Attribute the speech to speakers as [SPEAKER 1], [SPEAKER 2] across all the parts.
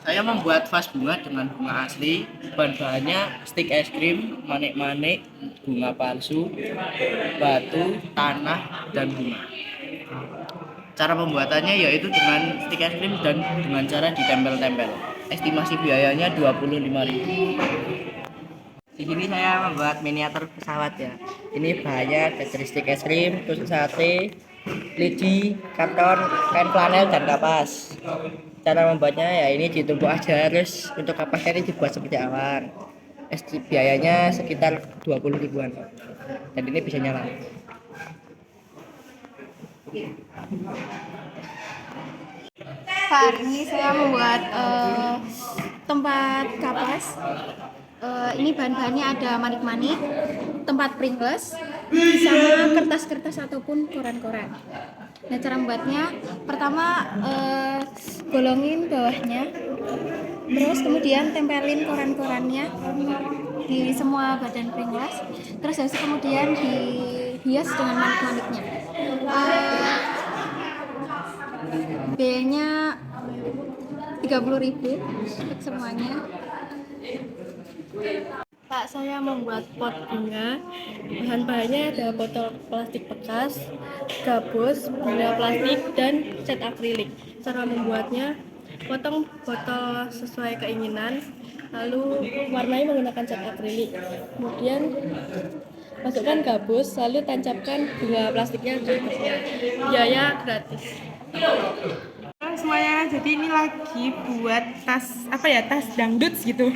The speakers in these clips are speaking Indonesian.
[SPEAKER 1] Saya membuat vas bunga dengan bunga asli. Bahan-bahannya stik es krim, manik-manik, bunga palsu, batu, tanah, dan bunga. Cara pembuatannya yaitu dengan stik es krim dan dengan cara ditempel-tempel. Estimasi biayanya 25.000. Di sini saya membuat miniatur pesawat ya. Ini bahannya dari stik es krim, tusuk sate, lidi, karton, kain flanel, dan kapas. Cara membuatnya ya ini ditumpuk aja, terus untuk kapasnya ini dibuat seperti awan. Biayanya sekitar 20 ribuan dan ini bisa nyala.
[SPEAKER 2] Hari ini saya membuat tempat kapas. Ini bahan-bahannya ada manik-manik, tempat Pringles, sama kertas-kertas ataupun koran-koran. Nah, cara membuatnya, pertama golongin bawahnya, terus kemudian tempelin koran-korannya di semua badan Pringles, terus habis itu kemudian dihias dengan manik-maniknya. Biayanya 30.000 untuk semuanya.
[SPEAKER 3] Pak, saya membuat pot bunga. Bahan-bahannya ada botol plastik bekas, gabus, bunga plastik, dan cat akrilik. Cara membuatnya, potong botol sesuai keinginan, lalu warnai menggunakan cat akrilik. Kemudian masukkan gabus, lalu tancapkan bunga plastiknya di atasnya. Biaya gratis.
[SPEAKER 4] Semuanya, jadi ini lagi buat tas tas dangdut gitu.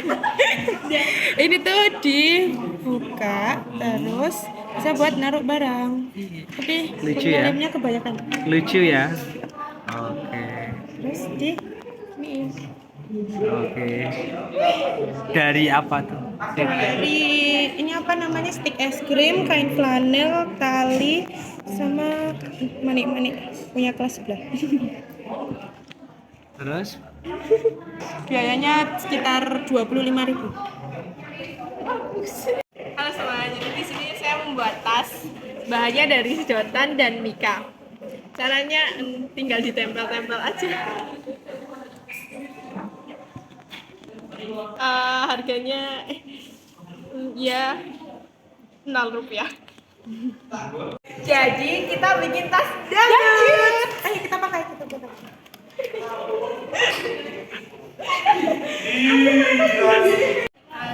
[SPEAKER 4] Ini tuh dibuka terus bisa buat naruh barang, tapi
[SPEAKER 5] Lucu ya?
[SPEAKER 4] pengelimnya kebanyakan.
[SPEAKER 5] Lucu ya. Oke.
[SPEAKER 4] Terus ini
[SPEAKER 5] Oke. Dari apa tuh?
[SPEAKER 4] dari ini apa namanya, stik es krim, kain flanel, tali, sama manik-manik punya kelas sebelah.
[SPEAKER 5] Terus
[SPEAKER 4] Biayanya sekitar 25.000.
[SPEAKER 3] Halo semuanya, jadi di sini saya membuat tas. Bahannya dari sedotan dan mika. Caranya tinggal ditempel-tempel aja. Harganya ya 0 rupiah. Jadi kita bikin tas dangdut.
[SPEAKER 4] Ayo kita pakai.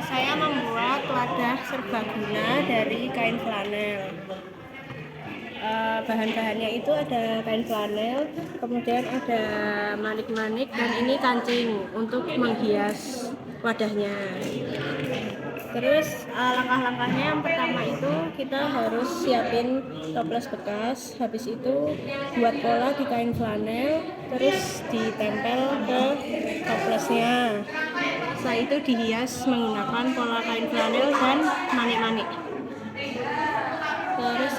[SPEAKER 3] Saya membuat wadah serbaguna dari kain flanel. Bahan-bahannya itu ada kain flanel, kemudian ada manik-manik, dan ini kancing untuk menghias wadahnya. Terus langkah-langkahnya yang pertama itu kita harus siapin toples bekas, habis itu buat pola di kain flanel, terus ditempel ke toplesnya. Setelah itu dihias menggunakan pola kain flanel dan manik-manik. Terus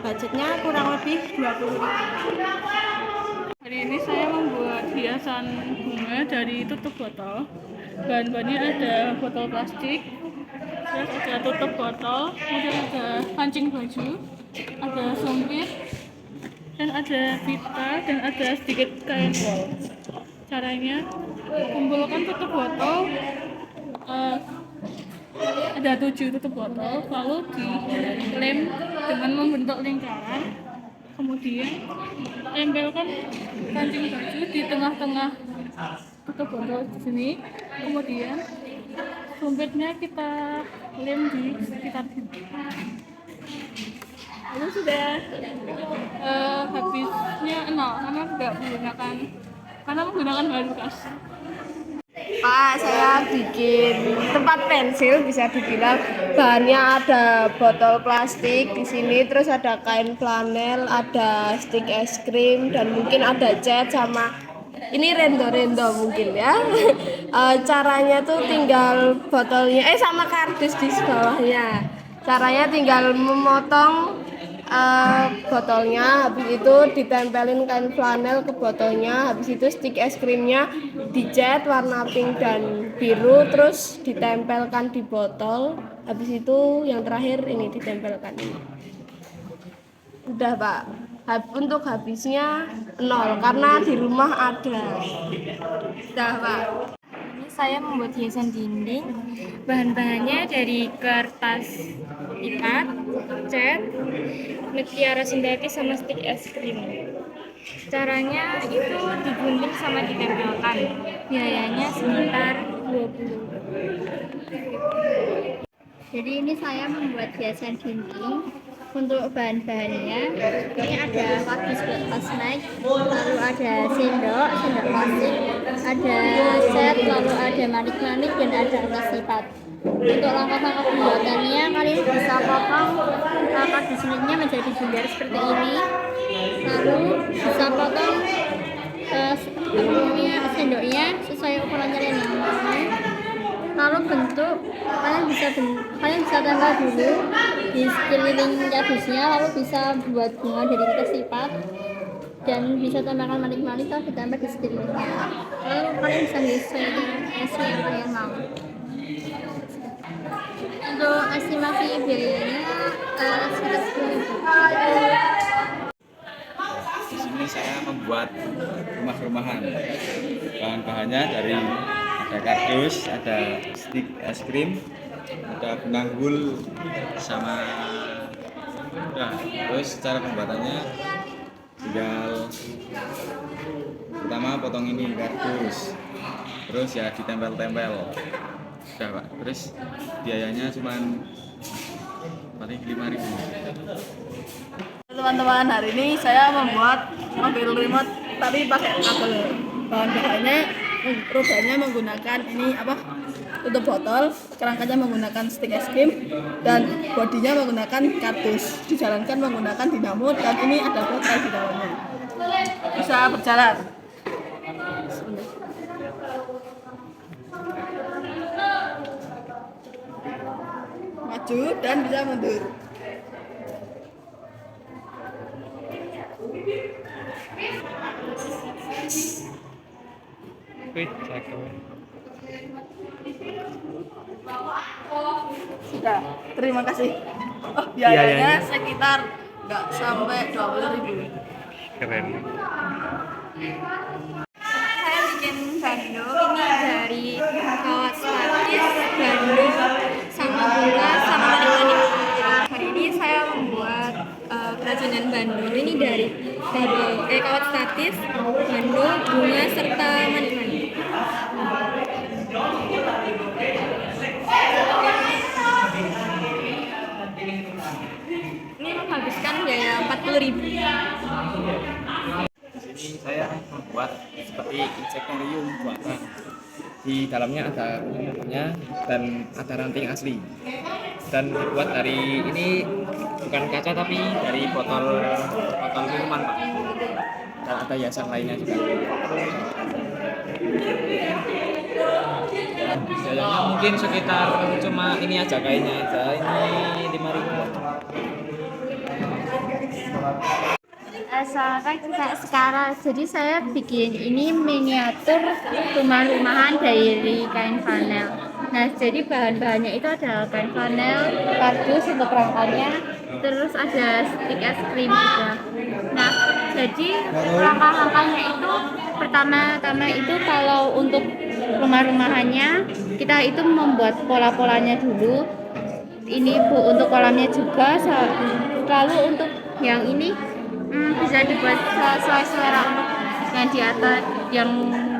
[SPEAKER 3] budgetnya kurang lebih 20.000.
[SPEAKER 6] Hari ini saya membuat hiasan bunga dari tutup botol. Bahan-bahannya ada botol plastik, terus ada tutup botol, kemudian ada kancing baju, ada sumpit, dan ada pita, dan ada sedikit kain wol. Caranya, kumpulkan tutup botol, ada 7 tutup botol, lalu dilem dengan membentuk lingkaran. Kemudian tempelkan kancing baju di tengah-tengah tutup botol di sini. Kemudian sumpitnya kita lem di sekitar sini. Lalu sudah habisnya 0 karena menggunakan bahan bekas.
[SPEAKER 3] Pak, saya bikin tempat pensil, bisa dibilang bahannya ada botol plastik di sini, terus ada kain flanel, ada stik es krim, dan mungkin ada cat sama ini rendo-rendo mungkin ya. Caranya tuh tinggal botolnya sama kardus di bawahnya. Caranya tinggal memotong botolnya, habis itu ditempelin kain flanel ke botolnya, habis itu stik es krimnya dicat warna pink dan biru, terus ditempelkan di botol, habis itu yang terakhir ini ditempelkan ini. Udah Pak, untuk habisnya 0 karena di rumah ada. Udah Pak.
[SPEAKER 2] Ini saya membuat hiasan dinding. Bahan-bahannya dari kertas lipat, cat, mutiara sintetis sama stik es krim. Caranya itu digunting sama ditempelkan. Biayanya sekitar 20. Jadi ini saya membuat hiasan dinding. Untuk bahan-bahannya ini ada kardus buat snack, lalu ada sendok plastik, ada set, lalu ada manik-manik dan ada alas lipat. Untuk langkah-langkah pembuatannya, kalian bisa potong kardus snacknya menjadi bundar seperti ini, lalu bisa potong sendoknya sesuai ukuran kalian yang mau. Lalu bentuk kalian bisa tempel dulu di sekeliling kardusnya, lalu bisa buat bunga dari kertas lipat dan bisa tambahkan manik-manik atau ditambah di sekelilingnya. Lalu kalian bisa menyesuaikan esnya yang kalian mau. Untuk estimasi biayanya sekitar 10.000.
[SPEAKER 7] Di sini saya membuat rumah-rumahan. Bahan-bahannya dari ada kardus, ada stik es krim, ada penanggul sama udah. Terus cara pembuatannya tinggal pertama potong ini kardus, terus ya ditempel-tempel. Udah Pak. Terus biayanya cuman paling 5.000.
[SPEAKER 3] Teman-teman, hari ini saya membuat mobil remote tapi pakai kabel. Bahan-bahannya rubahnya menggunakan ini tutup botol, kerangkanya menggunakan stik es krim, dan bodinya menggunakan kardus. Dijalankan menggunakan dinamo dan ini ada baterai di dalamnya. Bisa berjalan. Maju dan bisa mundur.
[SPEAKER 5] Wih, cakep.
[SPEAKER 3] Sudah, terima kasih.
[SPEAKER 5] Biayanya?
[SPEAKER 3] Biayanya sekitar nggak sampai 20.000.
[SPEAKER 5] Keren.
[SPEAKER 2] Saya bikin bandung ini dari kawat statis, bandung, sama bunga, sama manik-manik. Hari ini saya membuat kerajinan bandung ini dari kawat statis, bandung, bunga, serta manik-manik. Ini menghabiskan biaya 40.000.
[SPEAKER 1] Ini saya membuat seperti insektorium buatan. Di dalamnya ada kumpulnya dan ada ranting asli. Dan dibuat dari ini bukan kaca tapi dari botol minuman Pak. Dan ada hiasan lainnya juga. Biayanya mungkin sekitar cuma ini aja kainnya aja. Ini 5.000.
[SPEAKER 2] Sekarang jadi saya bikin ini miniatur rumah-rumahan dari kain flanel. Nah, jadi bahan-bahannya itu ada kain flanel, kardus untuk rangkanya, terus ada stik es krim juga. Nah, jadi langkah-langkahnya itu pertama-tama itu kalau untuk rumah-rumahannya kita itu membuat pola-polanya dulu. Ini Bu untuk kolamnya juga. Lalu untuk yang ini bisa dibuat sesuai selera. Untuk yang di atas yang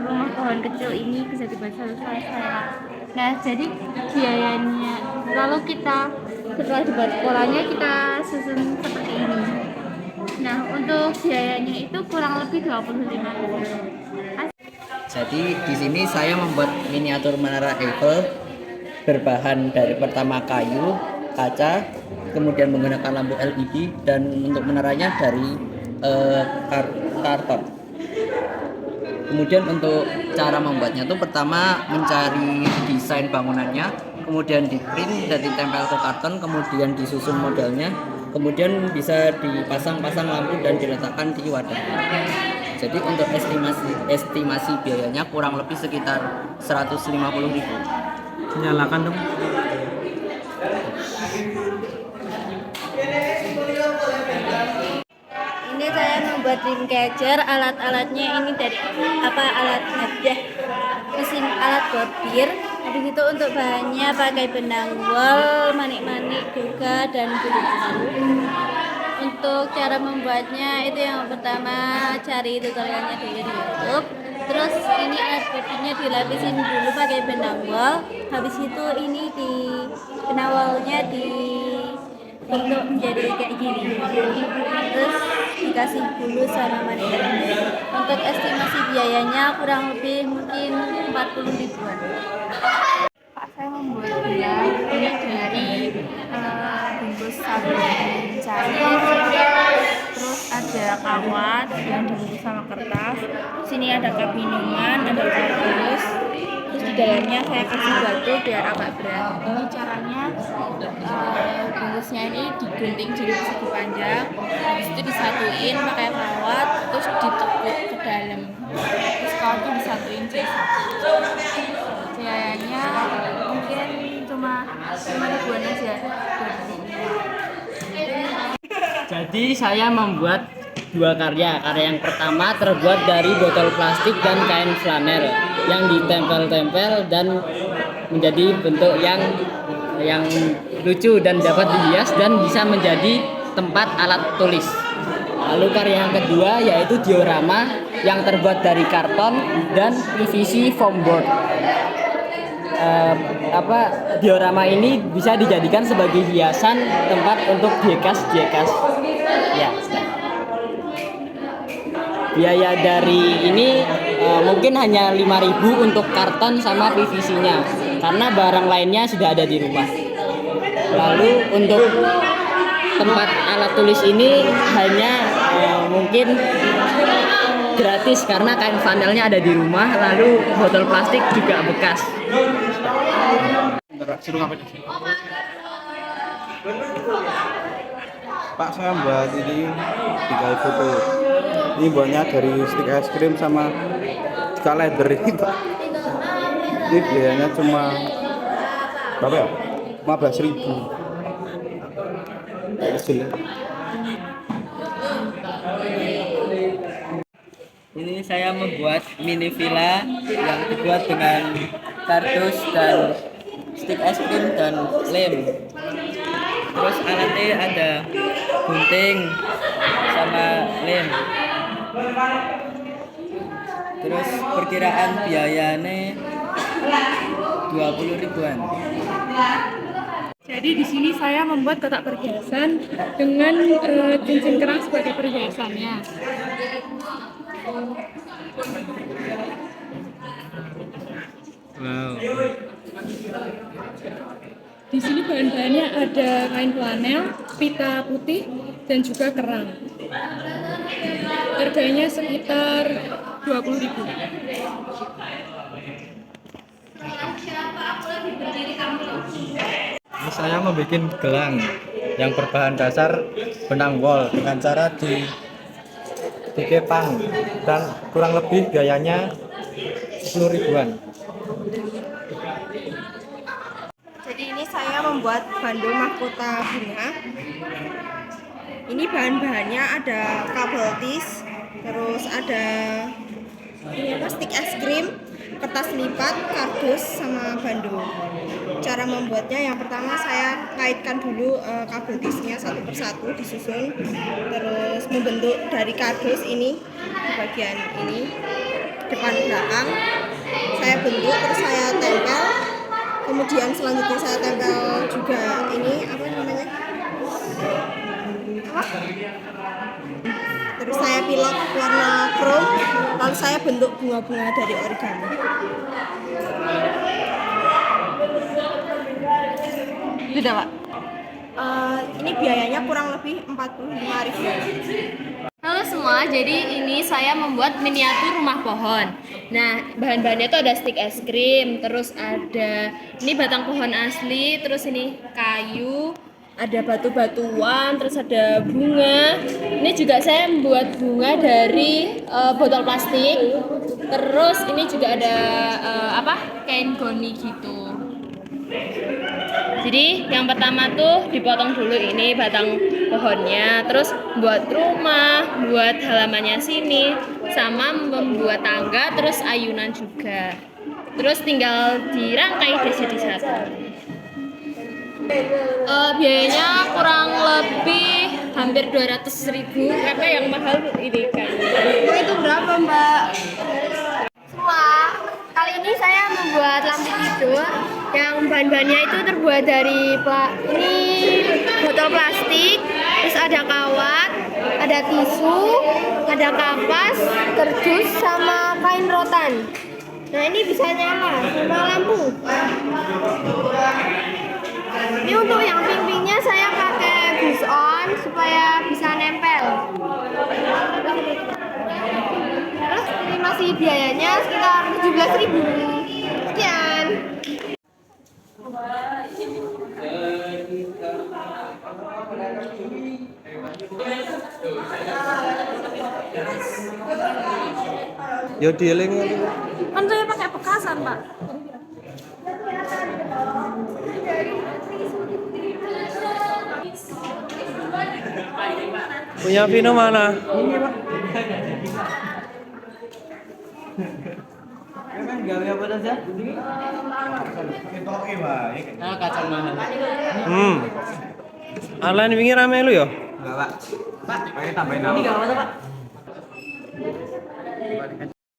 [SPEAKER 2] rumah pohon kecil ini bisa dibuat sesuai selera. Nah, jadi biayanya lalu kita setelah dibuat polanya kita susun seperti ini. Nah, untuk biayanya itu kurang lebih 25.000.
[SPEAKER 1] Jadi di sini saya membuat miniatur menara Eiffel berbahan dari pertama kayu, kaca, kemudian menggunakan lampu LED dan untuk menaranya dari karton. Kemudian untuk cara membuatnya itu pertama mencari desain bangunannya, kemudian di print dan ditempel ke karton, kemudian disusun modelnya, kemudian bisa dipasang-pasang lampu dan diletakkan di wadah. Jadi untuk estimasi biayanya kurang lebih sekitar 150.000.
[SPEAKER 5] Nyalakan dong.
[SPEAKER 2] Ini saya membuat dream catcher, alat-alatnya ini dari alat nadah, alat buat bir. Habis itu untuk bahannya pakai benang wol, manik-manik juga dan bulu-bulu. Untuk cara membuatnya itu yang pertama cari tutorialnya di YouTube. Terus ini alat bodinya dilapisin dulu pakai benang wol. Habis itu ini di benang wolnya dibentuk menjadi kayak gini. Terus dikasih bulu sama manik-manik. Untuk estimasi biayanya kurang lebih mungkin 40 ribuan.
[SPEAKER 3] Pak, saya membuat gelang ini dari bungkus sabun cair, terus ada kawat yang dibungkus sama kertas. Sini ada cup minuman, ada kardus. Terus di dalamnya saya kasih batu biar agak berat. Ini caranya bungkusnya ini digunting jadi persegi panjang, habis itu disatuin pakai kawat, terus ditekuk ke dalam. Terus kawatnya disatuin jadi satu. Biayanya mungkin cuma 5 ribuan aja.
[SPEAKER 1] Jadi saya membuat dua karya. Karya yang pertama terbuat dari botol plastik dan kain flanel yang ditempel-tempel dan menjadi bentuk yang lucu dan dapat dihias dan bisa menjadi tempat alat tulis. Lalu karya yang kedua yaitu diorama yang terbuat dari karton dan PVC foam board. Diorama ini bisa dijadikan sebagai hiasan tempat untuk diekas. Ya. Biaya dari ini mungkin hanya 5.000 untuk karton sama PVC-nya karena barang lainnya sudah ada di rumah. Lalu untuk tempat alat tulis ini hanya mungkin gratis karena kain flanelnya ada di rumah, lalu botol plastik juga bekas.
[SPEAKER 8] Pak, saya buat ini 3 foto. Ini buatnya dari stik es krim sama kalender ini, Pak. Ini biayanya cuma berapa ya? 15.000. Kecil.
[SPEAKER 1] Ini saya membuat mini villa yang dibuat dengan kardus dan stik es krim dan lem. Terus alatnya ada gunting sama lem. Terus perkiraan biayanya 20 ribuan.
[SPEAKER 4] Jadi di sini saya membuat kotak perhiasan dengan cincin kerang sebagai perhiasannya.
[SPEAKER 5] Wow.
[SPEAKER 4] Di sini bahan-bahannya ada kain flanel, pita putih, dan juga kerang. Harganya sekitar 20.000.
[SPEAKER 5] Ini saya membuat gelang yang berbahan dasar benang wol dengan cara dikepang dan kurang lebih biayanya 10 ribuan.
[SPEAKER 3] Jadi ini saya membuat bando mahkota bunga. Ini bahan-bahannya ada kabel tis, terus ada stik es krim, kertas lipat, kardus, sama bando. Cara membuatnya yang pertama saya kaitkan dulu kabel tisnya satu persatu disusun, terus membentuk dari kardus ini di bagian ini depan belakang saya bentuk, terus saya tempel. Kemudian selanjutnya saya tempel juga ini terus saya pilok warna krom, lalu saya bentuk bunga-bunga dari origami. Sudah, Pak. Ini biayanya kurang lebih 45.000.
[SPEAKER 2] Halo semua, jadi ini saya membuat miniatur rumah pohon. Nah, bahan-bahannya itu ada stik es krim, terus ada ini batang pohon asli, terus ini kayu, ada batu-batuan, terus ada bunga. Ini juga saya membuat bunga dari botol plastik. Terus ini juga ada kain goni gitu. Jadi yang pertama tuh dipotong dulu ini batang pohonnya, terus buat rumah, buat halamannya sini, sama membuat tangga, terus ayunan juga. Terus tinggal dirangkai jadi satu. Biayanya kurang lebih hampir 200.000 karena yang mahal ini kan.
[SPEAKER 3] Itu berapa, Mbak? Semua. Kali ini saya membuat lampu tidur yang bahan-bahannya itu terbuat dari ini botol plastik, terus ada kawat, ada tisu, ada kapas, kerdus, sama kain rotan. Nah ini bisa nyala sama lampu. Ini untuk yang ping-pingnya saya pakai bus on supaya bisa nempel. Terus ini masih biayanya sekitar 17.000. Sekian.
[SPEAKER 8] Yo dieling
[SPEAKER 6] Kan saya pakai bekasan, Pak.
[SPEAKER 8] punya Vino mana?
[SPEAKER 1] Nah, kacang mahal.
[SPEAKER 8] Online wingi rame lu ya?
[SPEAKER 7] Enggak, Pak. Pak, pakai tambahin apa?